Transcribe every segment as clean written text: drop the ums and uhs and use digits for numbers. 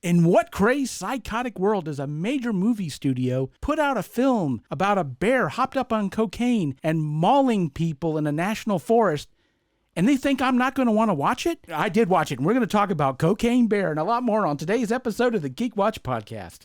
In what crazed, psychotic world does a major movie studio put out a film about a bear hopped up on cocaine and mauling people in a national forest, and they think I'm not going to want to watch it? I did watch it, and we're going to talk about Cocaine Bear and a lot more on today's episode of the Geek Watch Podcast.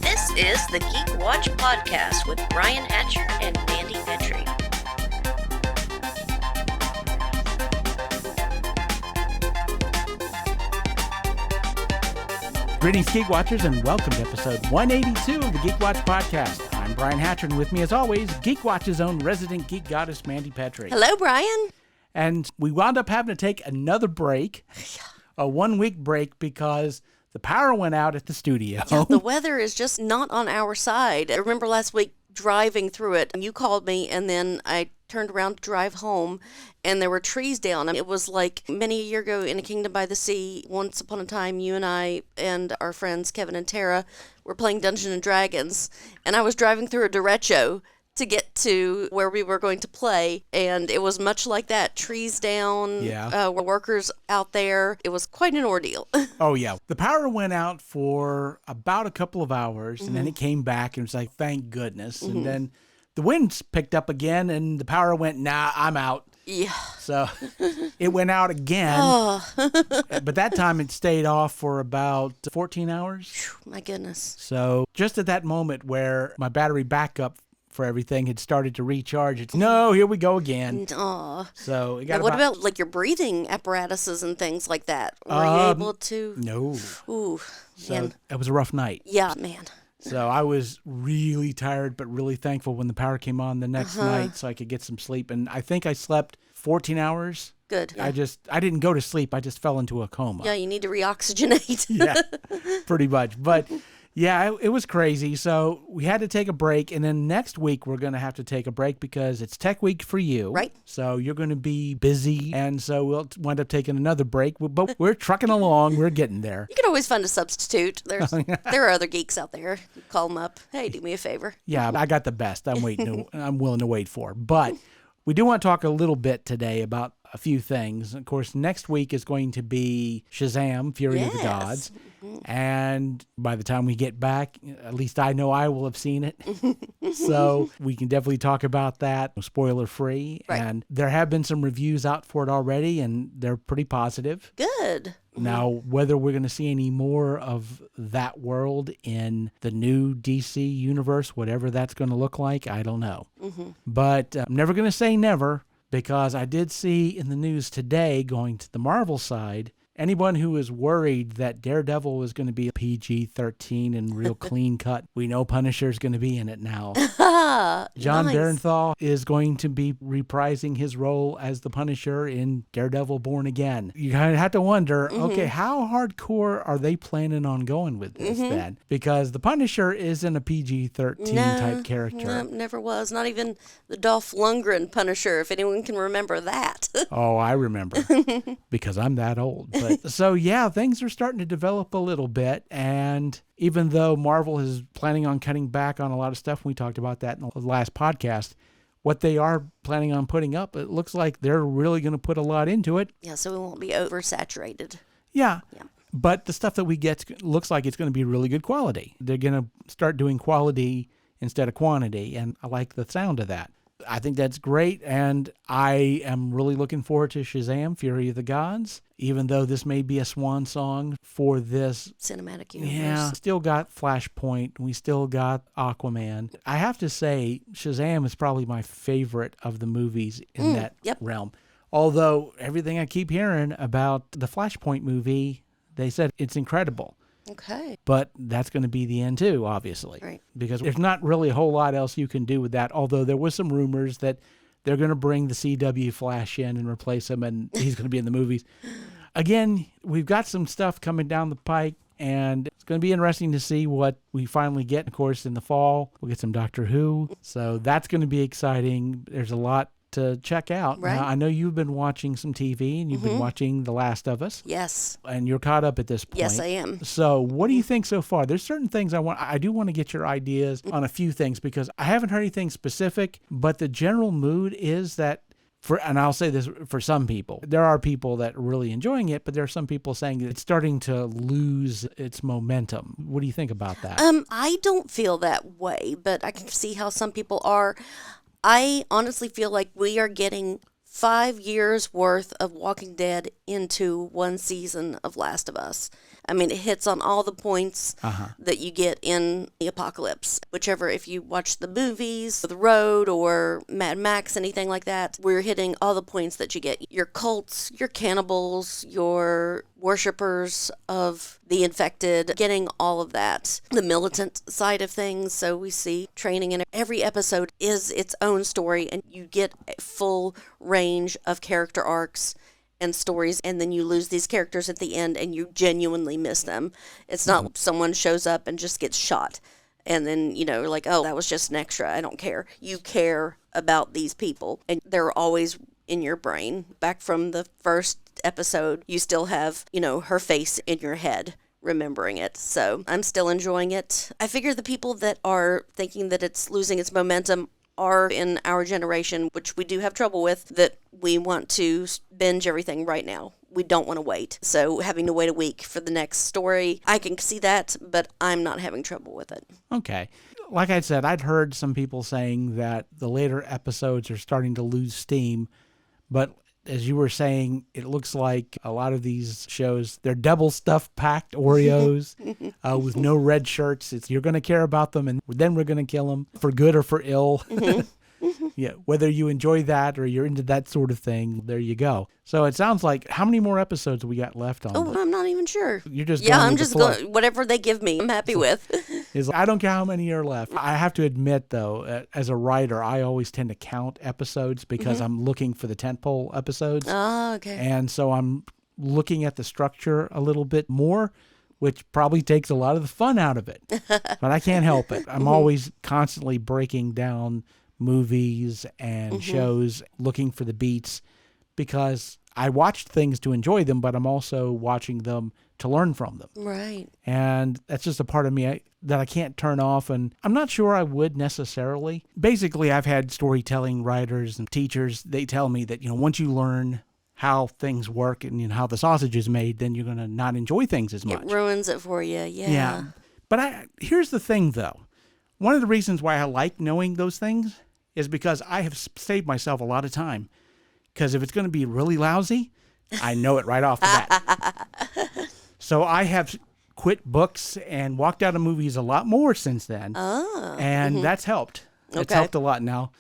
This is the Geek Watch Podcast with Brian Hatcher and Mandy Petrie. Greetings, Geek Watchers, and welcome to episode 182 of the Geek Watch Podcast. I'm Brian Hatcher, and with me, as always, Geek Watch's own resident geek goddess, Mandy Petrie. Hello, Brian. And we wound up having to take another break, a 1 week break, because the power went out at the studio. Yeah, the weather is just not on our side. I remember last week driving through it, and you called me, and then I turned around to drive home, and there were trees down. It was like many a year ago in A Kingdom by the Sea. Once upon a time, you and I and our friends Kevin and Tara were playing Dungeons and Dragons, and I was driving through a derecho to get to where we were going to play, and it was much like that. Trees down, workers out there. It was quite an ordeal. Oh, yeah. The power went out for about a couple of hours, and then it came back, and it was like, thank goodness. And then the winds picked up again, and the power went, nah, I'm out. Yeah. So it went out again, but that time it stayed off for about 14 hours. My goodness. So just at that moment where my battery backup for everything had started to recharge, it's, no, here we go again. Aw. So it got what about like your breathing apparatuses and things like that? Were you able to? No. Ooh, So man. it was a rough night. Yeah, man. So I was really tired, but really thankful when the power came on the next night so I could get some sleep. And I think I slept 14 hours. Good. Yeah. I didn't go to sleep. I just fell into a coma. Yeah, you need to reoxygenate. Yeah, pretty much. But yeah, it was crazy. So we had to take a break. And then next week, we're going to have to take a break because it's Tech Week for you. Right. So you're going to be busy. And so we'll wind up taking another break. But we're trucking along. We're getting there. You can always find a substitute. There are other geeks out there. You call them up. Hey, do me a favor. Yeah, I got the best. I'm willing to wait for. But we do want to talk a little bit today about a few things. Of course, next week is going to be Shazam, Fury of the Gods. And by the time we get back, at least I know I will have seen it. So we can definitely talk about that, spoiler free. Right. And there have been some reviews out for it already, and they're pretty positive. Good. Now, whether we're going to see any more of that world in the new DC universe, whatever that's going to look like, I don't know. But I'm never going to say never, because I did see in the news today, going to the Marvel side, anyone who is worried that Daredevil is going to be a PG-13 and real clean cut, we know Punisher is going to be in it now. John Bernthal is going to be reprising his role as the Punisher in Daredevil Born Again. You kind of have to wonder, okay, how hardcore are they planning on going with this then? Because the Punisher isn't a PG-13 type character. No, never was. Not even the Dolph Lundgren Punisher, if anyone can remember that. Oh, I remember, because I'm that old. But so, yeah, things are starting to develop a little bit. And even though Marvel is planning on cutting back on a lot of stuff, we talked about that in the last podcast, what they are planning on putting up, it looks like they're really going to put a lot into it. Yeah, so it won't be oversaturated. Yeah. But the stuff that we get looks like it's going to be really good quality. They're going to start doing quality instead of quantity, and I like the sound of that. I think that's great, and I am really looking forward to Shazam, Fury of the Gods, even though this may be a swan song for this cinematic universe. Yeah, still got Flashpoint. We still got Aquaman. I have to say, Shazam is probably my favorite of the movies in that realm. Although everything I keep hearing about the Flashpoint movie, they said it's incredible. Okay. But that's going to be the end too, obviously. Right. Because there's not really a whole lot else you can do with that, although there was some rumors that they're going to bring the CW Flash in and replace him, and he's going to be in the movies. Again, we've got some stuff coming down the pike, and it's going to be interesting to see what we finally get. Of course, in the fall, we'll get some Doctor Who, so that's going to be exciting. There's a lot to check out. Right. Now, I know you've been watching some TV and you've been watching The Last of Us. Yes. And you're caught up at this point. Yes, I am. So what do you think so far? There's certain things I do want to get your ideas on a few things because I haven't heard anything specific, but the general mood is that and I'll say this for some people, there are people that are really enjoying it, but there are some people saying it's starting to lose its momentum. What do you think about that? I don't feel that way, but I can see how some people are. I honestly feel like we are getting 5 years worth of Walking Dead into one season of Last of Us. I mean, it hits on all the points that you get in the apocalypse. Whichever, if you watch the movies, The Road, or Mad Max, anything like that, we're hitting all the points that you get. Your cults, your cannibals, your worshippers of the infected, getting all of that. The militant side of things, so we see training in every episode is its own story, and you get a full range of character arcs and stories, and then you lose these characters at the end and you genuinely miss them. It's not someone shows up and just gets shot and then, you're like, oh, that was just an extra. I don't care. You care about these people, and they're always in your brain. Back from the first episode, you still have, her face in your head, remembering it. So I'm still enjoying it. I figure the people that are thinking that it's losing its momentum are in our generation, which we do have trouble with, that we want to binge everything right now. We don't want to wait. So having to wait a week for the next story, I can see that, but I'm not having trouble with it. Okay. Like I said, I'd heard some people saying that the later episodes are starting to lose steam, but as you were saying, it looks like a lot of these shows, they're double stuffed packed Oreos with no red shirts. You're going to care about them, and then we're going to kill them for good or for ill. Yeah, whether you enjoy that or you're into that sort of thing, there you go. So it sounds like, how many more episodes we got left on? Oh, I'm not even sure. You're just I'm just going, whatever they give me, I'm happy with. I don't care how many are left. I have to admit, though, as a writer, I always tend to count episodes because I'm looking for the tentpole episodes. Oh, okay. And so I'm looking at the structure a little bit more, which probably takes a lot of the fun out of it. But I can't help it. I'm always constantly breaking down movies and shows, looking for the beats, because I watch things to enjoy them, but I'm also watching them to learn from them. Right. And that's just a part of me that I can't turn off, and I'm not sure I would necessarily. Basically, I've had storytelling writers and teachers, they tell me that, once you learn how things work and how the sausage is made, then you're going to not enjoy things as much. It ruins it for you, yeah. But here's the thing, though. One of the reasons why I like knowing those things is because I have saved myself a lot of time. Because if it's going to be really lousy, I know it right off the bat. So I have quit books and walked out of movies a lot more since then. Oh. And that's helped. It's helped a lot. Now,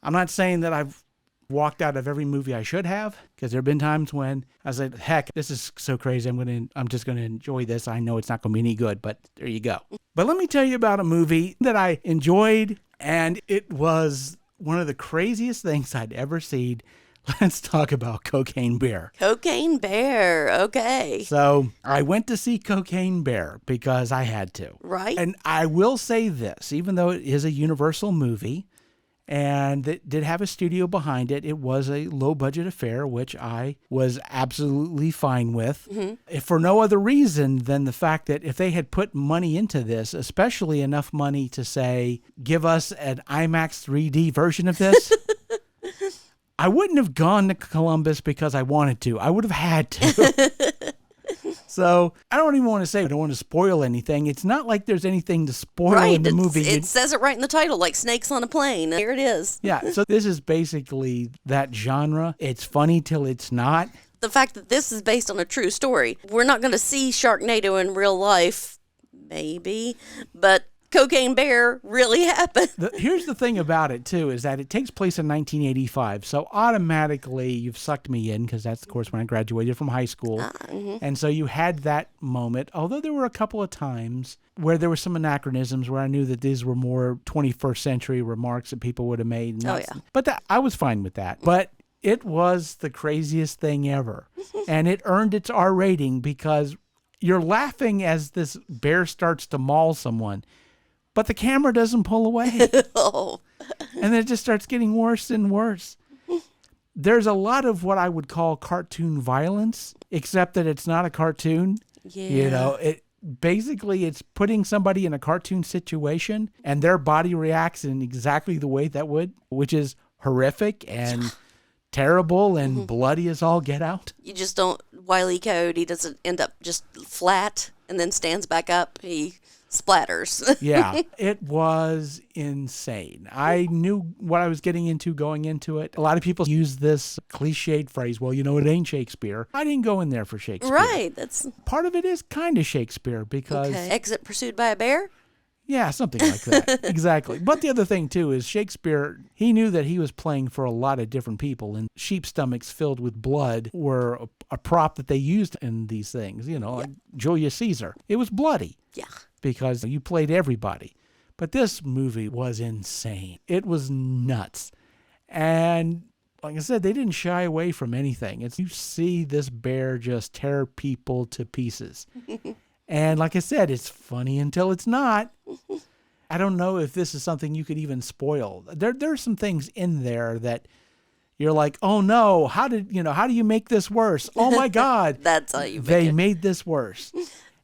I'm not saying that I've walked out of every movie I should have, because there have been times when I was like, heck, this is so crazy. I'm just going to enjoy this. I know it's not going to be any good, but there you go. But let me tell you about a movie that I enjoyed, and it was one of the craziest things I'd ever seen. Let's talk about Cocaine Bear. Cocaine Bear, okay. So I went to see Cocaine Bear because I had to. Right. And I will say this, even though it is a Universal movie, and it did have a studio behind it, it was a low-budget affair, which I was absolutely fine with. If for no other reason than the fact that if they had put money into this, especially enough money to say, give us an IMAX 3D version of this, I wouldn't have gone to Columbus because I wanted to. I would have had to. So I don't even want to say, I don't want to spoil anything. It's not like there's anything to spoil in the movie. It says it right in the title, like snakes on a plane. Here it is. Yeah, so this is basically that genre. It's funny till it's not. The fact that this is based on a true story. We're not going to see Sharknado in real life, maybe, but Cocaine Bear really happened. Here's the thing about it, too, is that it takes place in 1985. So automatically you've sucked me in, because that's, of course, when I graduated from high school. And so you had that moment, although there were a couple of times where there were some anachronisms where I knew that these were more 21st century remarks that people would have made. But I was fine with that. But it was the craziest thing ever. And it earned its R rating because you're laughing as this bear starts to maul someone. But the camera doesn't pull away. And then it just starts getting worse and worse. there's a lot of what I would call cartoon violence, except that it's not a cartoon. Yeah. You know, basically it's putting somebody in a cartoon situation and their body reacts in exactly the way that would, which is horrific and terrible and bloody as all get out. You just don't, Wile E. Coyote doesn't end up just flat and then stands back up. He splatters. Yeah, it was insane. I knew what I was getting into going into it. A lot of people use this cliched phrase, well, you know, it ain't Shakespeare. I didn't go in there for Shakespeare. Right. That's Part of it is kind of Shakespeare because... okay. Exit pursued by a bear? Yeah, something like that. Exactly. But the other thing, too, is Shakespeare, he knew that he was playing for a lot of different people, and sheep stomachs filled with blood were a prop that they used in these things. You know, like Julius Caesar. It was bloody. Yeah. Because you played everybody. But this movie was insane. It was nuts. And like I said, they didn't shy away from anything. You see this bear just tear people to pieces. And like I said, it's funny until it's not. I don't know if this is something you could even spoil. There's some things in there that you're like, oh no, how do you make this worse? Oh my God. That's how you make They it. made this worse.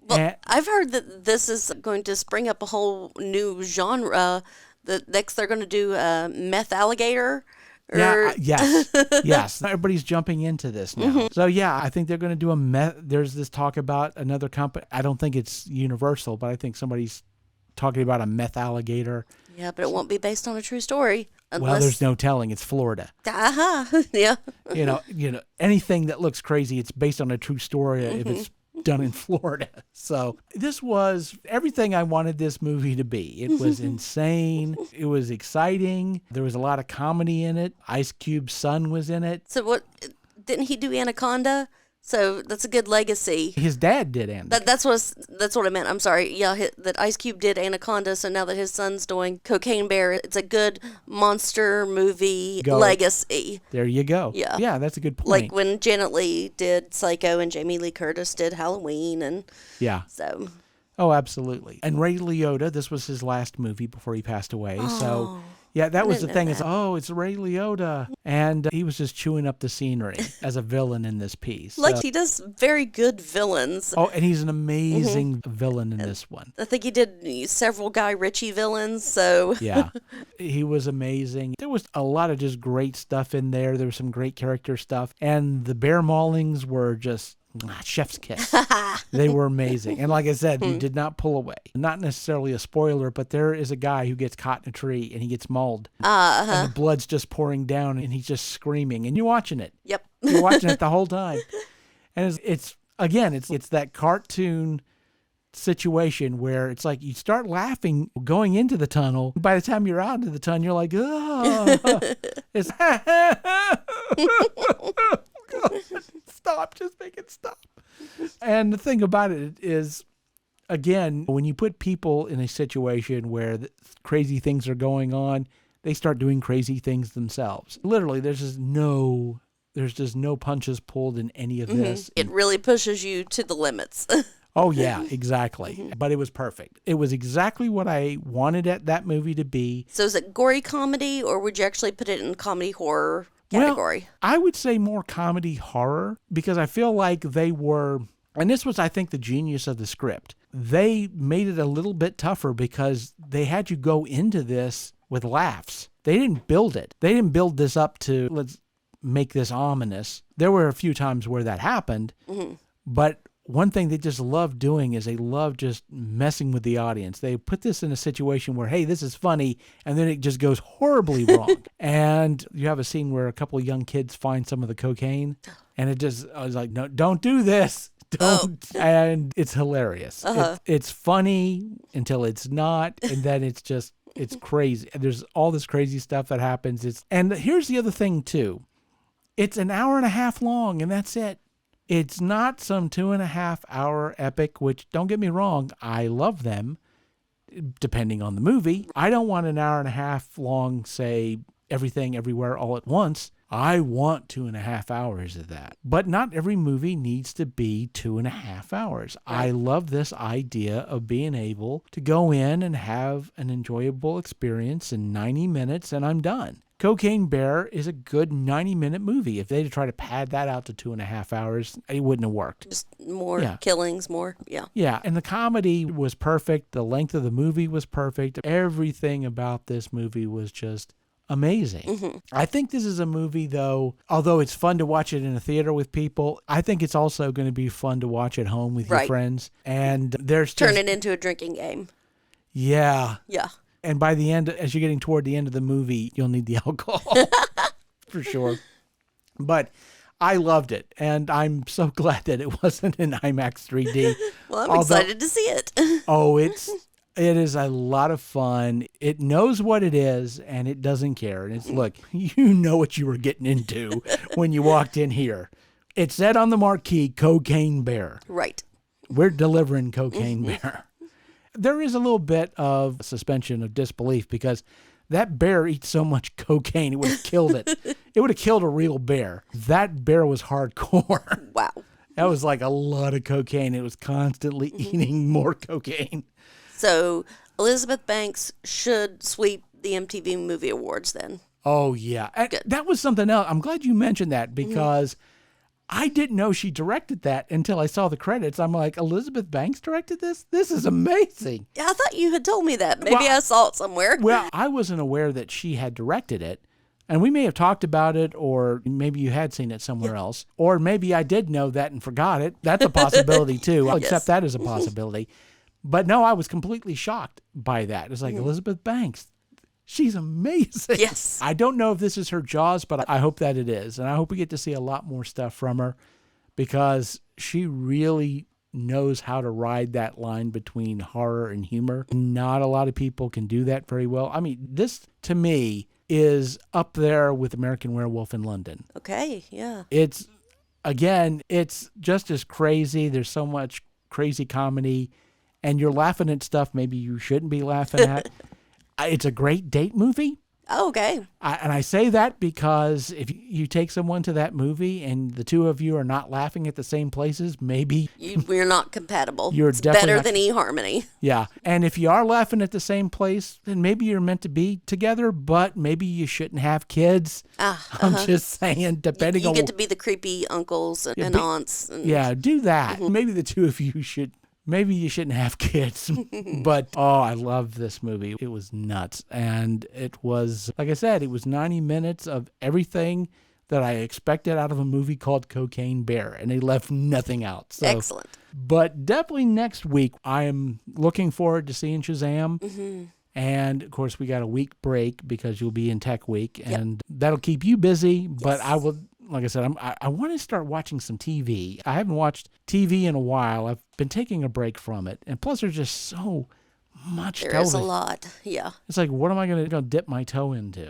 Well, I've heard that this is going to spring up a whole new genre. Next they're going to do meth alligator. Yeah, yes. Everybody's jumping into this now. So yeah, I think they're going to do there's this talk about another company. I don't think it's Universal, but I think somebody's talking about a meth alligator. Yeah, but it won't be based on a true story. Well, there's no telling. It's Florida. Yeah. You know, anything that looks crazy, it's based on a true story if it's done in Florida. So this was everything I wanted this movie to be. It was insane. It was exciting. There was a lot of comedy in it. Ice Cube's son was in it. So what, didn't he do Anaconda? So that's a good legacy. His dad did Anaconda. That's what I meant. I'm sorry. Yeah, that Ice Cube did Anaconda. So now that his son's doing Cocaine Bear, it's a good monster movie legacy. There you go. Yeah. Yeah, that's a good point. Like when Janet Leigh did Psycho and Jamie Lee Curtis did Halloween, and yeah. So. Oh, absolutely. And Ray Liotta, this was his last movie before he passed away. So. Yeah, that was the thing. It's Ray Liotta. And he was just chewing up the scenery as a villain in this piece. Like, he does very good villains. Oh, and he's an amazing villain in this one. I think he did several Guy Ritchie villains, so... Yeah, he was amazing. There was a lot of just great stuff in there. There was some great character stuff. And the bear maulings were just... chef's kiss. They were amazing. And like I said, you did not pull away. Not necessarily a spoiler, but there is a guy who gets caught in a tree and he gets mauled. And the blood's just pouring down and he's just screaming. And you're watching it. Yep. You're watching it the whole time. And it's that cartoon situation where it's like you start laughing going into the tunnel. By the time you're out into the tunnel, you're like, oh. It's stop, just make it stop. And the thing about it is, again, when you put people in a situation where crazy things are going on, they start doing crazy things themselves. Literally, there's just no punches pulled in any of this. It really pushes you to the limits. Oh, yeah, exactly. But it was perfect. It was exactly what I wanted that movie to be. So is it gory comedy, or would you actually put it in comedy horror category? Well, I would say more comedy horror, because I feel like they were, and this was, I think, the genius of the script. They made it a little bit tougher because they had you go into this with laughs. They didn't build it. They didn't build this up to, let's make this ominous. There were a few times where that happened, but one thing they just love doing is they love just messing with the audience. They put this in a situation where, hey, this is funny, and then it just goes horribly wrong. And you have a scene where a couple of young kids find some of the cocaine, and I was like, no, don't do this. Don't. Oh. And it's hilarious. It's funny until it's not, and then it's crazy. There's all this crazy stuff that happens. And here's the other thing, too. It's an hour and a half long, and that's it. It's not some 2.5 hour epic, which, don't get me wrong, I love them, depending on the movie. I don't want an hour and a half long, say, everything, everywhere, all at once. I want 2.5 hours of that. But not every movie needs to be 2.5 hours. Right. I love this idea of being able to go in and have an enjoyable experience in 90 minutes and I'm done. Cocaine Bear is a good 90-minute movie. If they'd try to pad that out to 2.5 hours, it wouldn't have worked. Just more killings, more, yeah. Yeah, and the comedy was perfect. The length of the movie was perfect. Everything about this movie was just amazing. I think this is a movie, though, although it's fun to watch it in a theater with people, I think it's also going to be fun to watch at home with your friends. And there's Turn it into a drinking game. Yeah. Yeah. And by the end, as you're getting toward the end of the movie, you'll need the alcohol for sure. But I loved it, and I'm so glad that it wasn't in IMAX 3D. Well, I'm excited to see it. It is a lot of fun. It knows what it is, and it doesn't care. And it's, look, you know what you were getting into when you walked in here. It said on the marquee, Cocaine Bear. Right. We're delivering Cocaine Bear. There is a little bit of suspension of disbelief because that bear eats so much cocaine, it would have killed it. It would have killed a real bear. That bear was hardcore. Wow. That was like a lot of cocaine. It was constantly eating more cocaine. So Elizabeth Banks should sweep the MTV Movie Awards then. Oh, yeah. That was something else. I'm glad you mentioned that because I didn't know she directed that until I saw the credits. I'm like, Elizabeth Banks directed this? This is amazing. Yeah, I thought you had told me that. Maybe I saw it somewhere. Well, I wasn't aware that she had directed it. And we may have talked about it, or maybe you had seen it somewhere else. Or maybe I did know that and forgot it. That's a possibility, too. I'll accept that as a possibility. But no, I was completely shocked by that. It's like, Elizabeth Banks, she's amazing. Yes. I don't know if this is her Jaws, but I hope that it is. And I hope we get to see a lot more stuff from her because she really knows how to ride that line between horror and humor. Not a lot of people can do that very well. I mean, this, to me, is up there with American Werewolf in London. Okay, yeah. It's just as crazy. There's so much crazy comedy. And you're laughing at stuff maybe you shouldn't be laughing at. It's a great date movie. Oh, okay. And I say that because if you take someone to that movie and the two of you are not laughing at the same places, maybe we're not compatible. It's better than eHarmony. Yeah. And if you are laughing at the same place, then maybe you're meant to be together, but maybe you shouldn't have kids. I'm just saying, depending on... You get to be the creepy uncles and aunts. Yeah, do that. Maybe the two of you should... Maybe you shouldn't have kids, but I love this movie. It was nuts. And it was, like I said, it was 90 minutes of everything that I expected out of a movie called Cocaine Bear, and they left nothing out. So, excellent. But definitely next week, I am looking forward to seeing Shazam. And, of course, we got a week break because you'll be in Tech Week, and that'll keep you busy, but I will... Like I said, I want to start watching some TV. I haven't watched TV in a while. I've been taking a break from it. And plus, there's just so much television. There is a lot, yeah. It's like, what am I going to dip my toe into?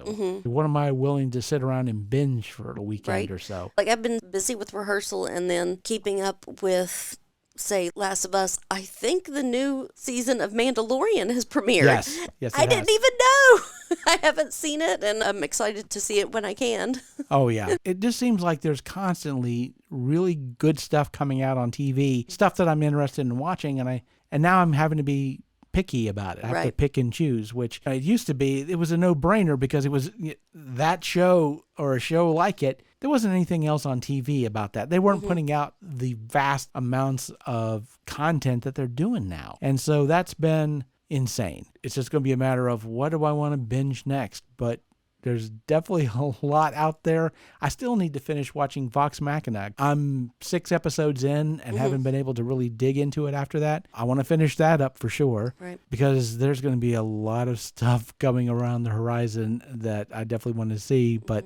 What am I willing to sit around and binge for a weekend or so? Like, I've been busy with rehearsal and then keeping up with... say Last of Us. I think the new season of Mandalorian has premiered. Yes, I didn't even know. I haven't seen it, and I'm excited to see it when I can. Oh, yeah. It just seems like there's constantly really good stuff coming out on TV, stuff that I'm interested in watching, and now I'm having to be picky about it. I have to pick and choose, which it used to be, it was a no-brainer because it was that show or a show like it. There wasn't anything else on TV about that. They weren't putting out the vast amounts of content that they're doing now. And so that's been insane. It's just going to be a matter of what do I want to binge next? But there's definitely a lot out there. I still need to finish watching Vox Machina. I'm 6 episodes in and haven't been able to really dig into it after that. I want to finish that up for sure. Right. Because there's going to be a lot of stuff coming around the horizon that I definitely want to see. But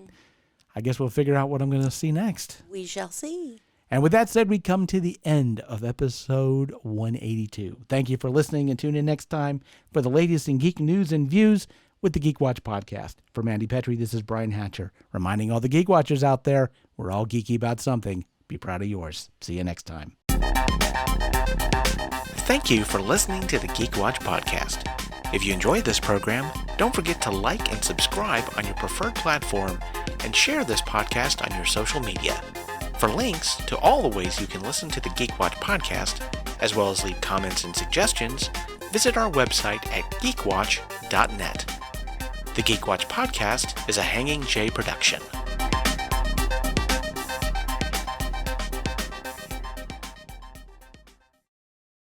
I guess we'll figure out what I'm going to see next. We shall see. And with that said, we come to the end of episode 182. Thank you for listening, and tune in next time for the latest in geek news and views with the Geek Watch podcast. For Mandy Petrie, this is Brian Hatcher, reminding all the Geek Watchers out there, we're all geeky about something. Be proud of yours. See you next time. Thank you for listening to the Geek Watch podcast. If you enjoyed this program, don't forget to like and subscribe on your preferred platform and share this podcast on your social media. For links to all the ways you can listen to the Geek Watch podcast, as well as leave comments and suggestions, visit our website at geekwatch.net. The Geek Watch podcast is a Hanging J production.